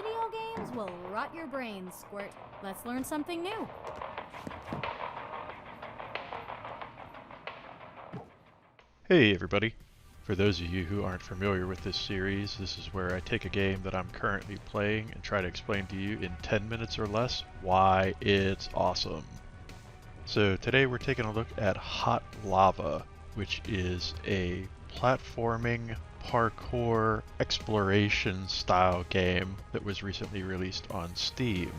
Video games will rot your brains, Squirt. Let's learn something new. Hey everybody! For those of you who aren't familiar with this series, this is where I take a game that I'm currently playing and try to explain to you in 10 minutes or less why it's awesome. So today we're taking a look at Hot Lava, which is a platforming, parkour, exploration style game that was recently released on Steam.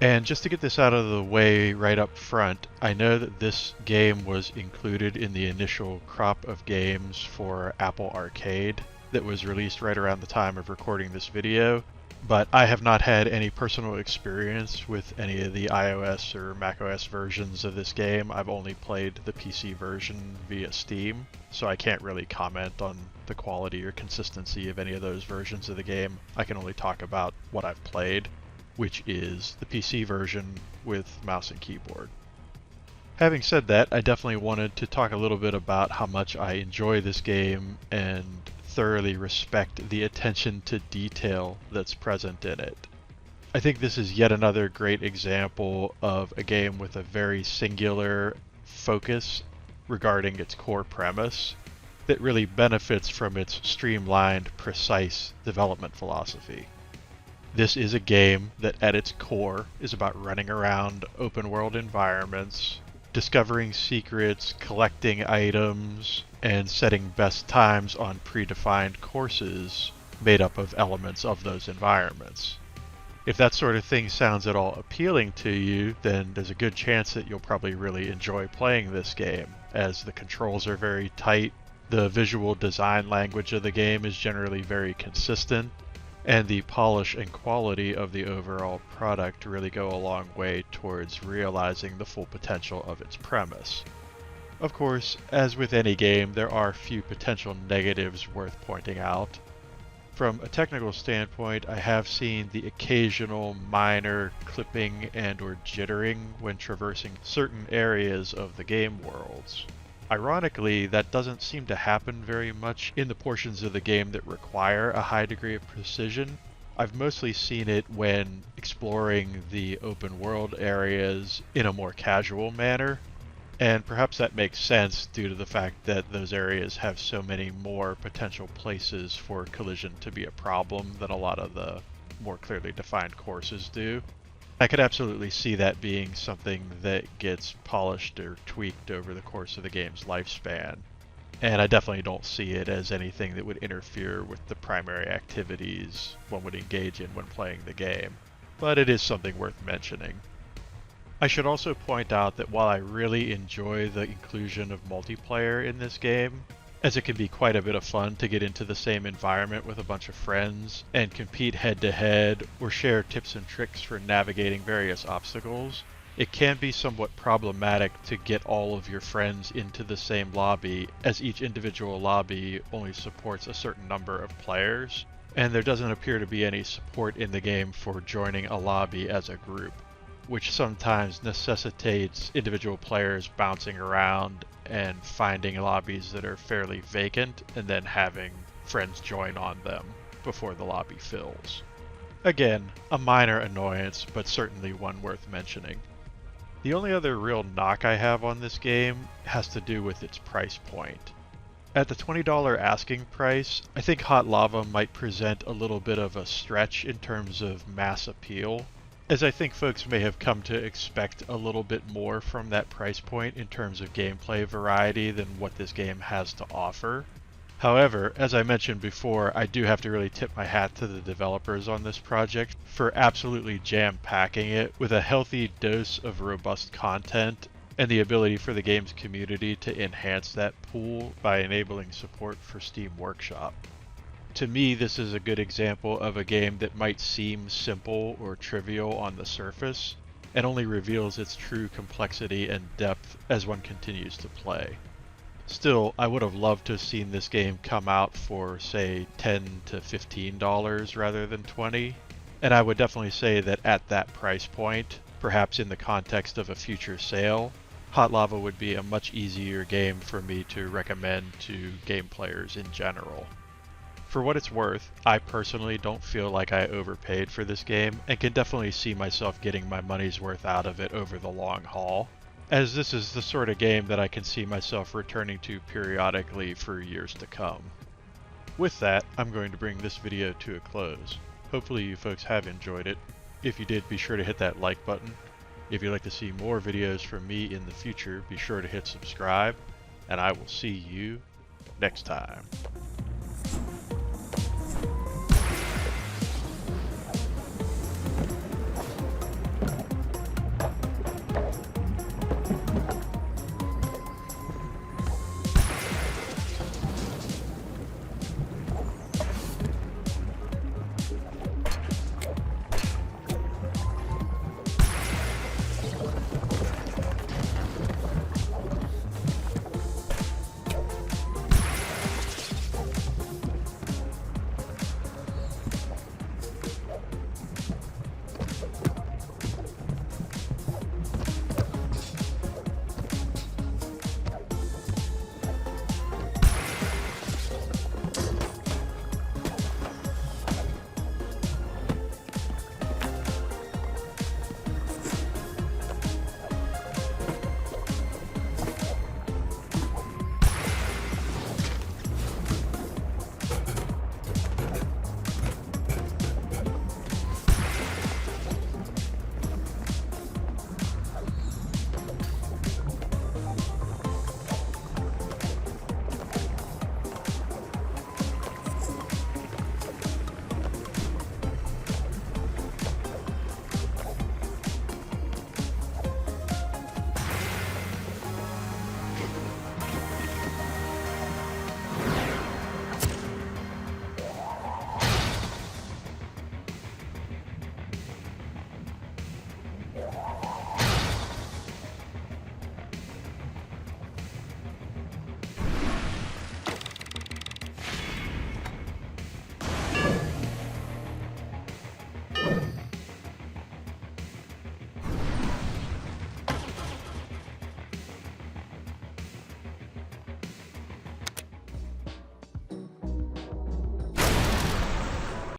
And just to get this out of the way right up front, I know that this game was included in the initial crop of games for Apple Arcade that was released right around the time of recording this video, but I have not had any personal experience with any of the iOS or macOS versions of this game. I've only played the PC version via Steam, so I can't really comment on the quality or consistency of any of those versions of the game. I can only talk about what I've played, which is the PC version with mouse and keyboard. Having said that, I definitely wanted to talk a little bit about how much I enjoy this game and thoroughly respect the attention to detail that's present in it. I think this is yet another great example of a game with a very singular focus regarding its core premise that really benefits from its streamlined, precise development philosophy. This is a game that at its core is about running around open world environments, discovering secrets, collecting items, and setting best times on predefined courses made up of elements of those environments. If that sort of thing sounds at all appealing to you, then there's a good chance that you'll probably really enjoy playing this game, as the controls are very tight, the visual design language of the game is generally very consistent, and the polish and quality of the overall product really go a long way towards realizing the full potential of its premise. Of course, as with any game, there are few potential negatives worth pointing out. From a technical standpoint, I have seen the occasional minor clipping and or jittering when traversing certain areas of the game worlds. Ironically, that doesn't seem to happen very much in the portions of the game that require a high degree of precision. I've mostly seen it when exploring the open world areas in a more casual manner, and perhaps that makes sense due to the fact that those areas have so many more potential places for collision to be a problem than a lot of the more clearly defined courses do. I could absolutely see that being something that gets polished or tweaked over the course of the game's lifespan, and I definitely don't see it as anything that would interfere with the primary activities one would engage in when playing the game, but it is something worth mentioning. I should also point out that while I really enjoy the inclusion of multiplayer in this game, as it can be quite a bit of fun to get into the same environment with a bunch of friends and compete head-to-head or share tips and tricks for navigating various obstacles, it can be somewhat problematic to get all of your friends into the same lobby, as each individual lobby only supports a certain number of players, and there doesn't appear to be any support in the game for joining a lobby as a group, which sometimes necessitates individual players bouncing around and finding lobbies that are fairly vacant and then having friends join on them before the lobby fills. Again, a minor annoyance, but certainly one worth mentioning. The only other real knock I have on this game has to do with its price point. At the $20 asking price, I think Hot Lava might present a little bit of a stretch in terms of mass appeal, as I think folks may have come to expect a little bit more from that price point in terms of gameplay variety than what this game has to offer. However, as I mentioned before, I do have to really tip my hat to the developers on this project for absolutely jam-packing it with a healthy dose of robust content and the ability for the game's community to enhance that pool by enabling support for Steam Workshop. To me, this is a good example of a game that might seem simple or trivial on the surface, and only reveals its true complexity and depth as one continues to play. Still, I would have loved to have seen this game come out for, say, $10 to $15 rather than $20, and I would definitely say that at that price point, perhaps in the context of a future sale, Hot Lava would be a much easier game for me to recommend to game players in general. For what it's worth, I personally don't feel like I overpaid for this game and can definitely see myself getting my money's worth out of it over the long haul, as this is the sort of game that I can see myself returning to periodically for years to come. With that, I'm going to bring this video to a close. Hopefully you folks have enjoyed it. If you did, be sure to hit that like button. If you'd like to see more videos from me in the future, be sure to hit subscribe, and I will see you next time.